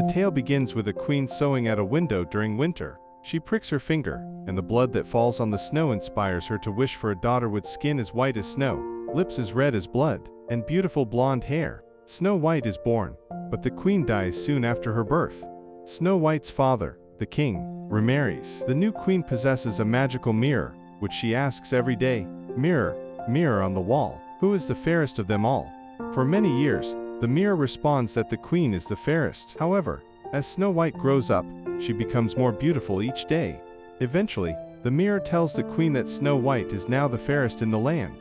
The tale begins with a queen sewing at a window during winter. She pricks her finger, and the blood that falls on the snow inspires her to wish for a daughter with skin as white as snow, lips as red as blood, and beautiful blonde hair. Snow White is born, but the queen dies soon after her birth. Snow White's father, the king, remarries. The new queen possesses a magical mirror, which she asks every day, "Mirror, mirror on the wall, who is the fairest of them all?" For many years, the mirror responds that the queen is the fairest. However, as Snow White grows up, she becomes more beautiful each day. Eventually, the mirror tells the queen that Snow White is now the fairest in the land.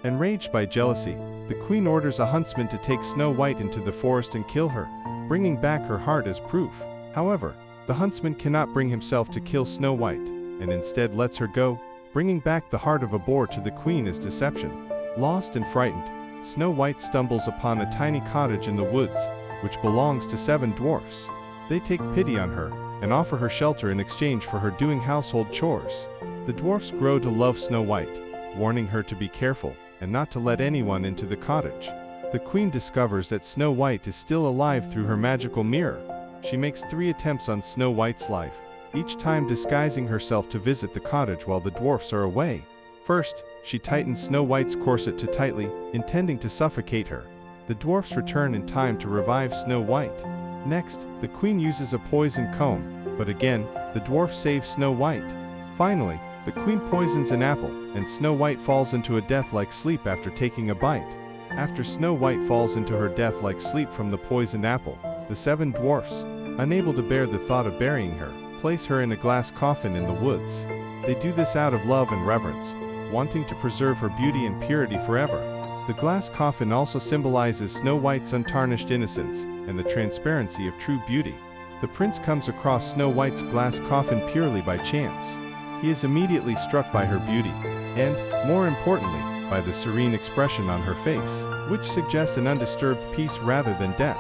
Enraged by jealousy, the queen orders a huntsman to take Snow White into the forest and kill her, bringing back her heart as proof. However, the huntsman cannot bring himself to kill Snow White, and instead lets her go, bringing back the heart of a boar to the queen as deception. Lost and frightened, Snow White stumbles upon a tiny cottage in the woods, which belongs to 7 dwarfs. They take pity on her, and offer her shelter in exchange for her doing household chores. The dwarfs grow to love Snow White, warning her to be careful, and not to let anyone into the cottage. The queen discovers that Snow White is still alive through her magical mirror. She makes 3 attempts on Snow White's life, each time disguising herself to visit the cottage while the dwarfs are away. First, she tightens Snow White's corset too tightly, intending to suffocate her. The dwarfs return in time to revive Snow White. Next, the queen uses a poison comb, but again, the dwarf saves Snow White. Finally, the queen poisons an apple, and Snow White falls into a death-like sleep after taking a bite. After Snow White falls into her death-like sleep from the poisoned apple, the 7 dwarfs, unable to bear the thought of burying her, place her in a glass coffin in the woods. They do this out of love and reverence, wanting to preserve her beauty and purity forever. The glass coffin also symbolizes Snow White's untarnished innocence and the transparency of true beauty. The prince comes across Snow White's glass coffin purely by chance. He is immediately struck by her beauty, and, more importantly, by the serene expression on her face, which suggests an undisturbed peace rather than death.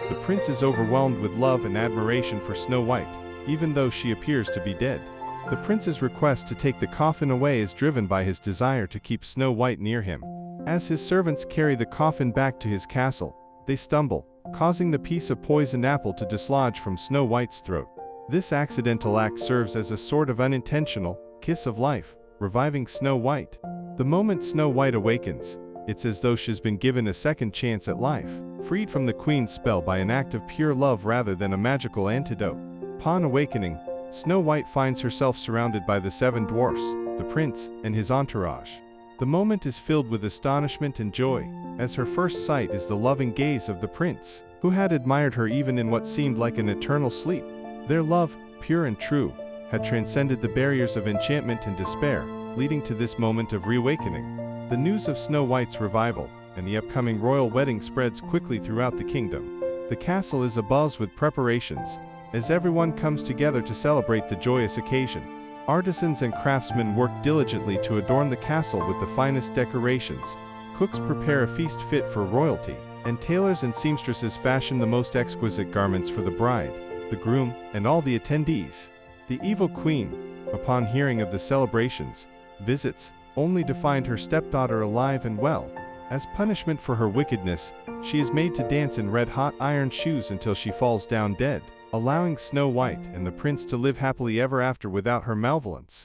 The prince is overwhelmed with love and admiration for Snow White, even though she appears to be dead. The prince's request to take the coffin away is driven by his desire to keep Snow White near him. As his servants carry the coffin back to his castle, they stumble, causing the piece of poisoned apple to dislodge from Snow White's throat. This accidental act serves as a sort of unintentional kiss of life, reviving Snow White. The moment Snow White awakens, it's as though she's been given a second chance at life, freed from the queen's spell by an act of pure love rather than a magical antidote. Upon awakening, Snow White finds herself surrounded by the 7 dwarfs, the prince, and his entourage. The moment is filled with astonishment and joy, as her first sight is the loving gaze of the prince, who had admired her even in what seemed like an eternal sleep. Their love, pure and true, had transcended the barriers of enchantment and despair, leading to this moment of reawakening. The news of Snow White's revival and the upcoming royal wedding spreads quickly throughout the kingdom. The castle is abuzz with preparations, as everyone comes together to celebrate the joyous occasion. Artisans and craftsmen work diligently to adorn the castle with the finest decorations. Cooks prepare a feast fit for royalty, and tailors and seamstresses fashion the most exquisite garments for the bride, the groom, and all the attendees. The evil queen, upon hearing of the celebrations, visits, only to find her stepdaughter alive and well. As punishment for her wickedness, she is made to dance in red-hot iron shoes until she falls down dead, allowing Snow White and the prince to live happily ever after without her malevolence.